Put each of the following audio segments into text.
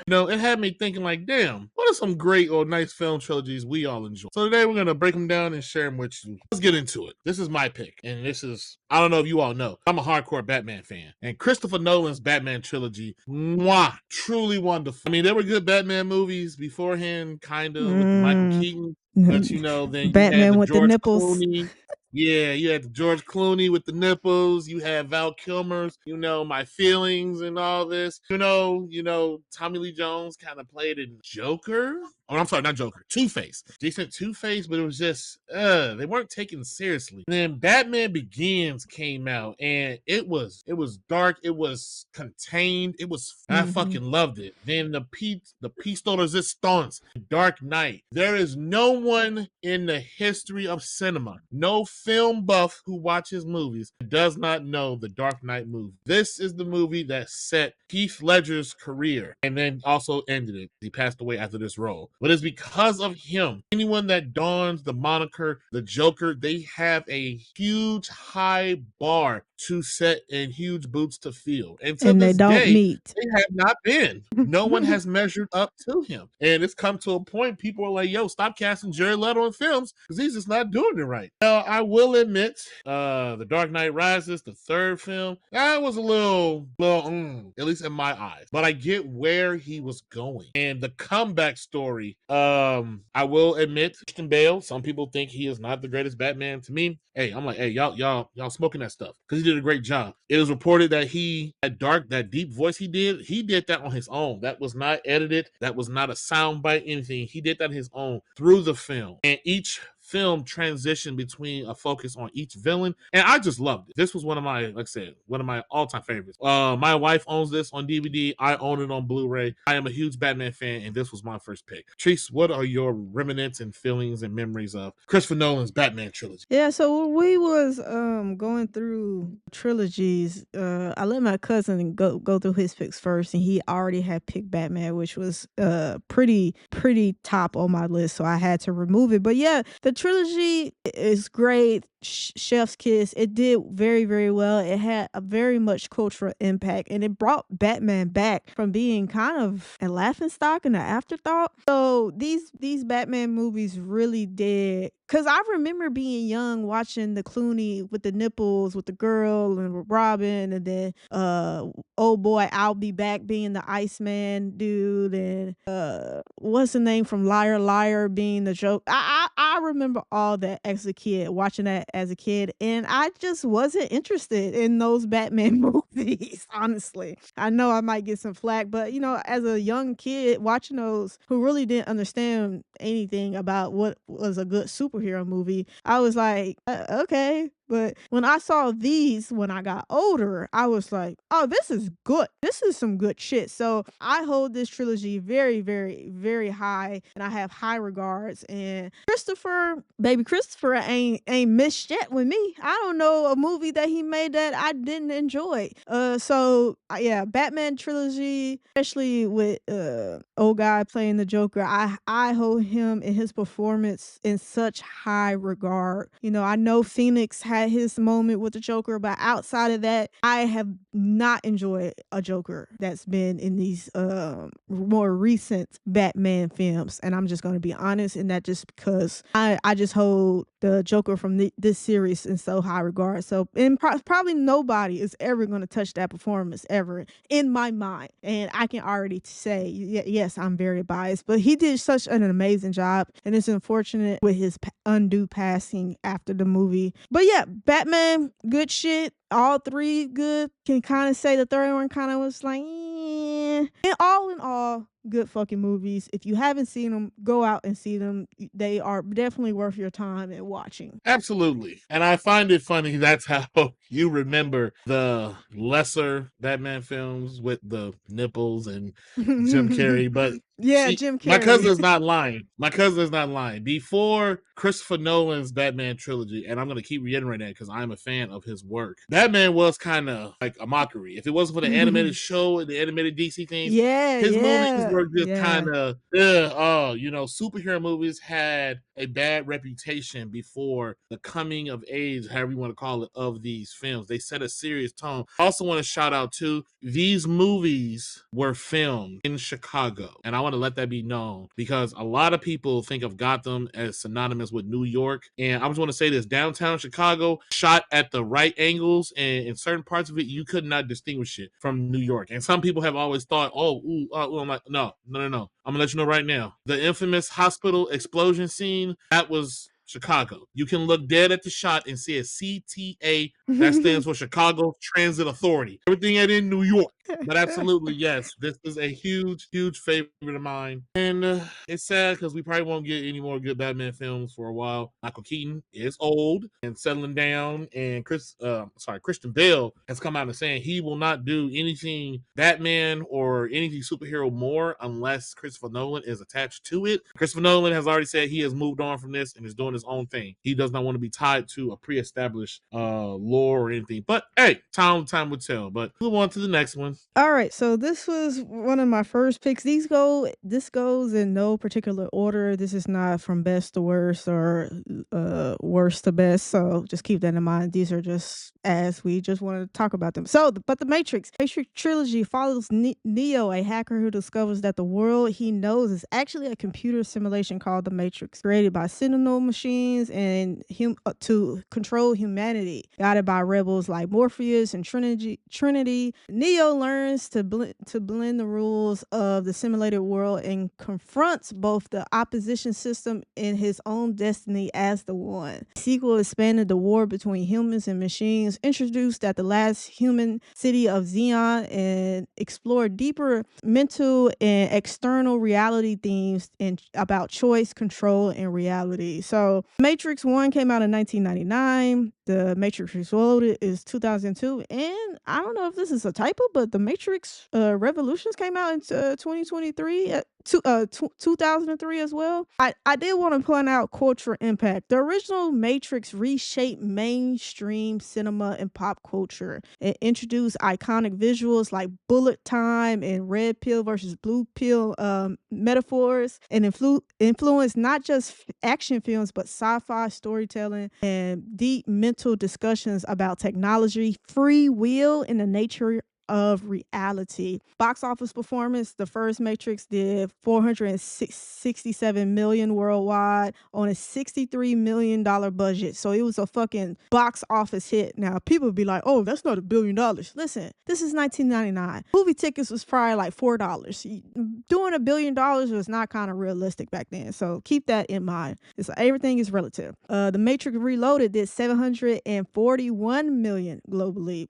It had me thinking like, damn, what are some great or nice film trilogies we all enjoy? So today we're going to break them down and share them with you. Let's get into it. This is my pick. And this is, I don't know if you all know, I'm a hardcore Batman fan. And Christopher Nolan's Batman trilogy, mwah, truly wonderful. I mean, there were good Batman movies beforehand, kind of, with Michael Keaton. But, then you had Batman the with the George nipples. Clooney. Yeah, you had the George Clooney with the nipples. You had Val Kilmer's, My Feelings and all this. Tommy Lee Jones kind of played in Joker. Oh, I'm sorry, not Joker. Two-Face. Decent Two-Face, but it was just, they weren't taken seriously. And then Batman Begins came out, and it was dark. It was contained. I fucking loved it. Then the Piece de Resistance, Dark Knight. There is no one in the history of cinema, no film buff who watches movies, does not know the Dark Knight movie. This is the movie that set Heath Ledger's career and then also ended it. He passed away after this role. But it's because of him. Anyone that dons the moniker the Joker, they have a huge high bar to set and huge boots to fill. And to this day, they have not been. No one has measured up to him. And it's come to a point, people are like, yo, stop casting Jared Leto in films because he's just not doing it right. Now, I will admit, The Dark Knight Rises, the third film, that was a little, at least in my eyes. But I get where he was going. And the comeback story, I will admit, Christian Bale, some people think he is not the greatest Batman. To me, I'm like, y'all smoking that stuff because he did a great job. It is reported that that deep voice he did that on his own. That was not edited. That was not a soundbite, anything. He did that on his own through the film. And each film transition between a focus on each villain, and I just loved it. This was one of my all-time favorites. My wife owns this on DVD. I own it on Blu-ray. I am a huge Batman fan, and this was my first pick. Trice, what are your remnants and feelings and memories of Christopher Nolan's Batman trilogy? Yeah, so when we was going through trilogies, I let my cousin go through his picks first, and he already had picked Batman, which was pretty top on my list, so I had to remove it. But yeah, the trilogy is great. Chef's kiss. It did very, very well. It had a very much cultural impact, and it brought Batman back from being kind of a laughingstock and an afterthought. So these Batman movies really did. Cause I remember being young watching the Clooney with the nipples with the girl and with Robin, and then old boy I'll Be Back being the Iceman dude, and what's the name from Liar Liar being the joke. I remember all that as a kid, watching that as a kid, and I just wasn't interested in those Batman movies, honestly. I know I might get some flack, but as a young kid watching those who really didn't understand anything about what was a good superhero movie, I was like, okay. But when I saw these when I got older, I was like, oh, this is good. This is some good shit. So I hold this trilogy very, very, very high, and I have high regards. And baby Christopher ain't missed yet with me. I don't know a movie that he made that I didn't enjoy. Yeah, Batman trilogy, especially with old guy playing the Joker, I hold him and his performance in such high regard. I know Phoenix had his moment with the Joker, but outside of that, I have not enjoyed a Joker that's been in these more recent Batman films, and I'm just going to be honest in that, just because I just hold the Joker from this series in so high regard. So, and probably nobody is ever going to touch that performance ever in my mind, and I can already say yes, I'm very biased, but he did such an amazing job, and it's unfortunate with his undue passing after the movie. But yeah, Batman, good shit. All three good. Can kind of say the third one kind of was like, eh. And all in all, good fucking movies. If you haven't seen them, go out and see them. They are definitely worth your time and watching. Absolutely. And I find it funny that's how you remember the lesser Batman films with the nipples and Jim Carrey. But yeah, Jim Carrey. My cousin is not lying. Before Christopher Nolan's Batman trilogy, and I'm going to keep reiterating that because I'm a fan of his work, Batman was kind of like a mockery. If it wasn't for the animated show and the animated DC things, his movies were just Yeah. kind of, superhero movies had a bad reputation before the coming of age, however you want to call it, of these films. They set a serious tone. I also want to shout out too, these movies were filmed in Chicago. And I want to let that be known because a lot of people think of Gotham as synonymous with New York. And I just want to say this, downtown Chicago shot at the right angles, and in certain parts of it, you could not distinguish it from New York. And some people have always thought, I'm like, no. I'm gonna let you know right now. The infamous hospital explosion scene, that was Chicago. You can look dead at the shot and see a CTA. That stands for Chicago Transit Authority. Everything ain't in New York. But absolutely, yes, this is a huge, huge favorite of mine. And it's sad because we probably won't get any more good Batman films for a while. Michael Keaton is old and settling down, and Christian Bale has come out and saying he will not do anything Batman or anything superhero more unless Christopher Nolan is attached to it. Christopher Nolan has already said he has moved on from this and is doing his own thing. He does not want to be tied to a pre-established lore or anything. But hey, time will tell. But move on to the next one. All right, so this was one of my first picks. This goes in no particular order. This is not from best to worst or worst to best. So just keep that in mind. These are just as we just want to talk about them. So, but the Matrix trilogy follows Neo, a hacker who discovers that the world he knows is actually a computer simulation called the Matrix, created by Sentinel machines and to control humanity, guided by rebels like Morpheus and Trinity. Neo learns to blend the rules of the simulated world and confronts both the opposition system and his own destiny as the one. The sequel expanded the war between humans and machines, introduced at the last human city of Zion, and explored deeper mental and external reality themes and about choice, control, and reality. So Matrix 1 came out in 1999. The Matrix Reloaded is 2002, and I don't know if this is a typo, but the Matrix Revolutions came out in 2023, 2003 as well. I did want to point out cultural impact. The original Matrix reshaped mainstream cinema and pop culture. It introduced iconic visuals like bullet time and red pill versus blue pill metaphors, and influenced not just action films but sci-fi storytelling and deep mental discussions about technology, free will, and the nature of reality. Box office performance, the first Matrix did 467 million worldwide on a $63 million budget. So it was a fucking box office hit. Now people would be like, oh, that's not $1 billion. Listen, this is 1999. Movie tickets was probably like $4. Doing $1 billion was not kind of realistic back then. So keep that in mind. Everything is relative. The Matrix Reloaded did 741 million globally.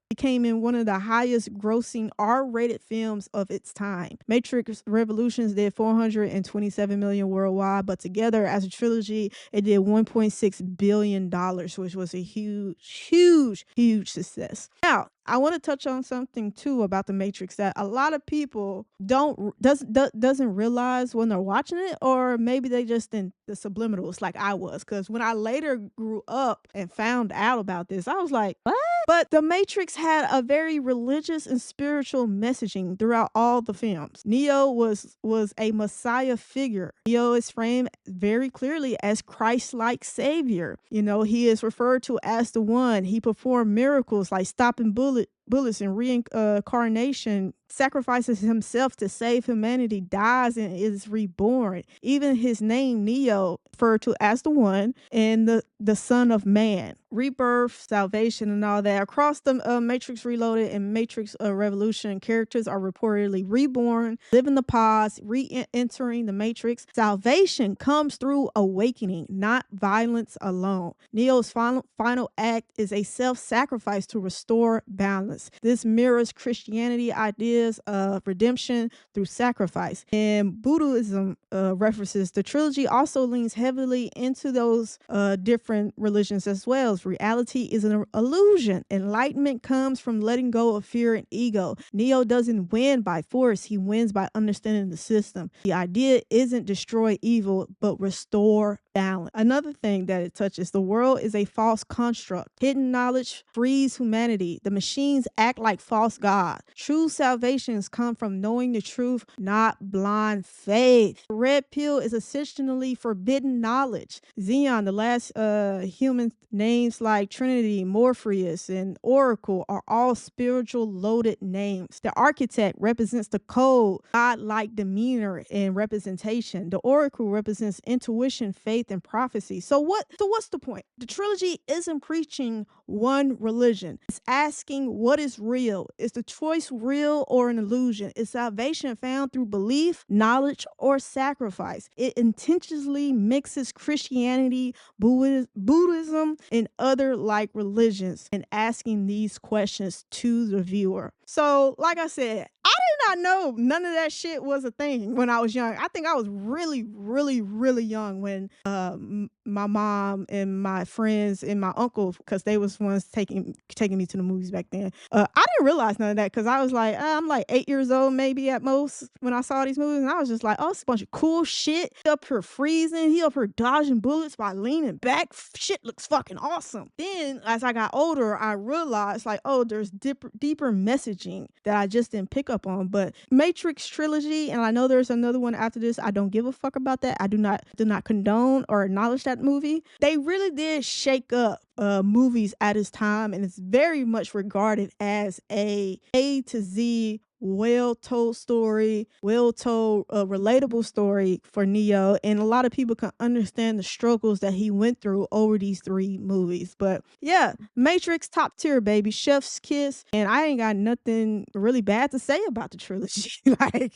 Became in one of the highest grossing R-rated films of its time. Matrix Revolutions did 427 million worldwide, but together as a trilogy, it did $1.6 billion, which was a huge success. Now, I want to touch on something too about the Matrix that a lot of people doesn't realize when they're watching it, or maybe they just in the subliminals like I was. Because when I later grew up and found out about this, I was like, what? But the Matrix had a very religious and spiritual messaging throughout all the films. Neo was a messiah figure. Neo is framed very clearly as Christ-like savior. You know, he is referred to as the one. He performed miracles like stopping bullets and reincarnation, sacrifices himself to save humanity, dies and is reborn. Even his name, Neo, referred to as the one and the son of man. Rebirth, salvation, and all that. Across the Matrix Reloaded and Matrix Revolution, characters are reportedly reborn, live in the pods, re-entering the Matrix. Salvation comes through awakening, not violence alone. Neo's final act is a self-sacrifice to restore balance. This mirrors Christianity ideas of redemption through sacrifice. And Buddhism references, the trilogy also leans heavily into those different religions as well. Reality is an illusion. Enlightenment comes from letting go of fear and ego. Neo doesn't win by force, he wins by understanding the system. The idea isn't destroy evil, but restore balance. Another thing that it touches, the world is a false construct. Hidden knowledge frees humanity. The machines machines act like false gods. True salvations come from knowing the truth, not blind faith. Red pill is essentially forbidden knowledge. Xeon, the last human names like Trinity, Morpheus, and Oracle are all spiritual loaded names. The architect represents the code, God-like demeanor and representation. The oracle represents intuition, faith, and prophecy. So what's the point? The trilogy isn't preaching one religion. It's asking what is real. Is the choice real or an illusion? Is salvation found through belief, knowledge, or sacrifice? It intentionally mixes Christianity, Buddhism, and other like religions and asking these questions to the viewer. So, like I said, I did not know none of that shit was a thing when I was young. I think I was really, really, really young when my mom and my friends and my uncle, because they was ones taking me to the movies back then. I didn't realize none of that because I was like, I'm like 8 years old maybe at most when I saw these movies, and I was just like, oh, it's a bunch of cool shit. He up here freezing, he up here dodging bullets by leaning back. Shit looks fucking awesome. Then as I got older, I realized like, oh, there's deeper messaging that I just didn't pick up on. But Matrix Trilogy, and I know there's another one after this. I don't give a fuck about that. I do not condone or acknowledge that movie. They really did shake up movies at its time, and it's very much regarded as A to Z well-told story, well-told relatable story for Neo, and a lot of people can understand the struggles that he went through over these 3 movies. But yeah, Matrix top tier, baby, chef's kiss, and I ain't got nothing really bad to say about the trilogy. Like,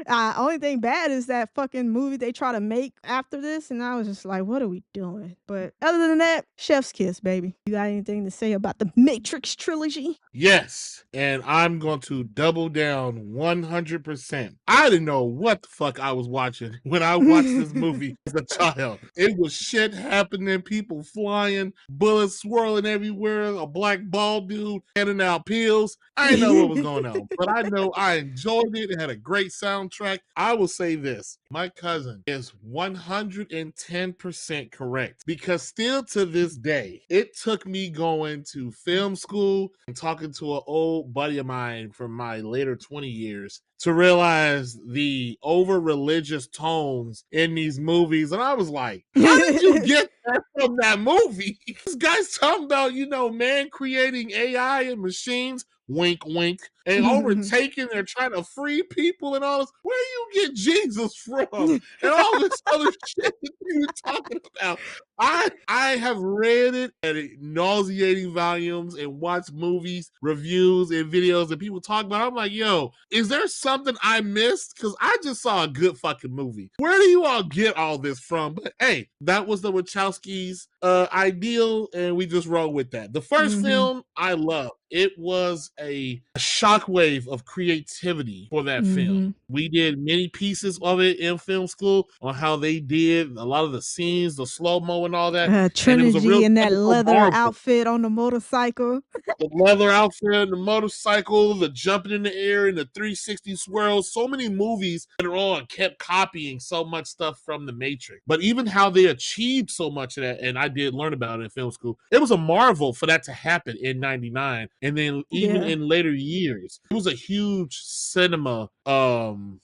only thing bad is that fucking movie they try to make after this, and I was just like, what are we doing? But other than that, chef's kiss, baby. You got anything to say about the Matrix Trilogy? Yes, and I'm going to double down 100%. I didn't know what the fuck I was watching when I watched this movie as a child. It was shit happening, people flying, bullets swirling everywhere, a black bald dude handing out pills. I didn't know what was going on, but I know I enjoyed it. It had a great soundtrack. I will say this. My cousin is 110% correct, because still to this day, it took me going to film school and talking to an old buddy of mine from my later 20 years to realize the over religious tones in these movies. And I was like, how did you get that from that movie? This guy's talking about, man creating AI and machines, wink, wink, and overtaking, they're trying to free people and all this. Where do you get Jesus from? And all this other shit that you're talking about. I have read it at nauseating volumes and watched movies, reviews, and videos that people talk about. I'm like, yo, is there something I missed? Because I just saw a good fucking movie. Where do you all get all this from? But hey, that was the Wachowskis' ideal, and we just roll with that. The first film I loved. It was a shockwave of creativity for that film. We did many pieces of it in film school on how they did a lot of the scenes, the slow-mo and all that. And it was a real Trinity in that leather marvel. outfit on the motorcycle. The leather outfit, the motorcycle, the jumping in the air, and the 360 swirls. So many movies that are on kept copying so much stuff from The Matrix. But even how they achieved so much of that, and I did learn about it in film school, it was a marvel for that to happen in 99. And then even in later years, it was a huge cinema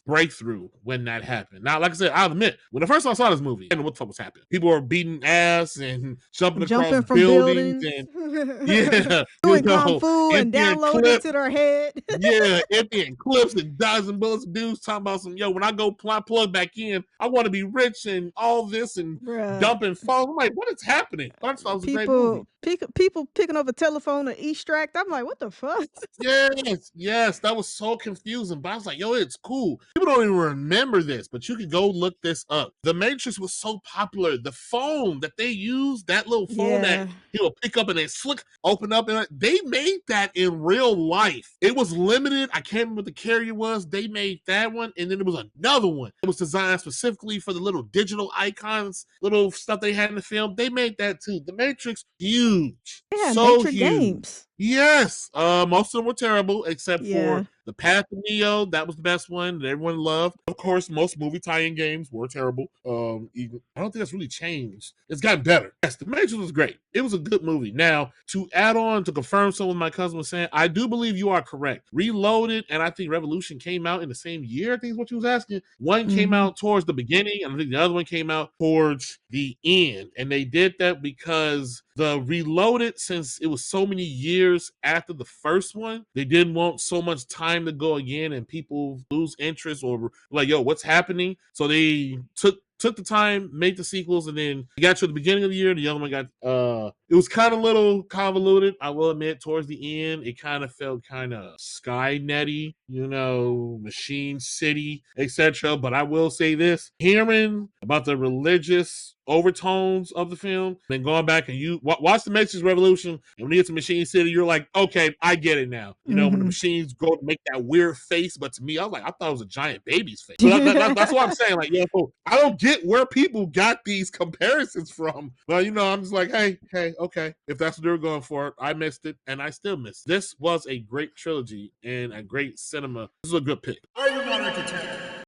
breakthrough when that happened. Now, like I said, I'll admit, when the first time I saw this movie, I didn't know what the fuck was happening. People were beating ass and jumping across from buildings and doing kung fu and downloading it to their head. Emptying clips and dodging bullets. Dudes talking about some, when I go plug back in, I want to be rich and all this and dumping phones. I'm like, what is happening? I thought it was a great movie. People picking up a telephone to extract. I'm like, what the fuck? Yes, that was so confusing. But I was like, yo, it's cool. People don't even remember this, but you can go look this up. The Matrix was so popular. The phone that they used, that little phone that he would pick up and then slick, open up, and they made that in real life. It was limited. I can't remember what the carrier was. They made that one, and then there was another one. It was designed specifically for the little digital icons, little stuff they had in the film. They made that too. The Matrix, huge. Yeah, so Matrix huge. games. Yes. Most of them were terrible, except for The Path of Neo, that was the best one that everyone loved. Of course, most movie tie-in games were terrible. I don't think that's really changed. It's gotten better. Yes, The Matrix was great. It was a good movie. Now, to add on, to confirm something my cousin was saying, I do believe you are correct. Reloaded and I think Revolution came out in the same year, I think is what you was asking. One came out towards the beginning, and I think the other one came out towards the end. And they did that because the Reloaded, since it was so many years after the first one, they didn't want so much time to go again and people lose interest or like, yo, what's happening? So they took the time, made the sequels, and then you got to the beginning of the year. The other one got it was kind of a little convoluted, I will admit. Towards the end, it kind of felt kind of Skynetty, Machine City, etc. But I will say this: hearing about the religious overtones of the film, then going back and you watch the Matrix Revolution, and when you get to Machine City, you're like, okay, I get it now. When the machines go to make that weird face, but to me, I was like, I thought it was a giant baby's face. So that's what I'm saying. Like, I don't get where people got these comparisons from. But I'm just like, hey, okay, if that's what they were going for, I missed it, and I still missed it. This was a great trilogy and a great cinema. This is a good pick. Are you not entertained?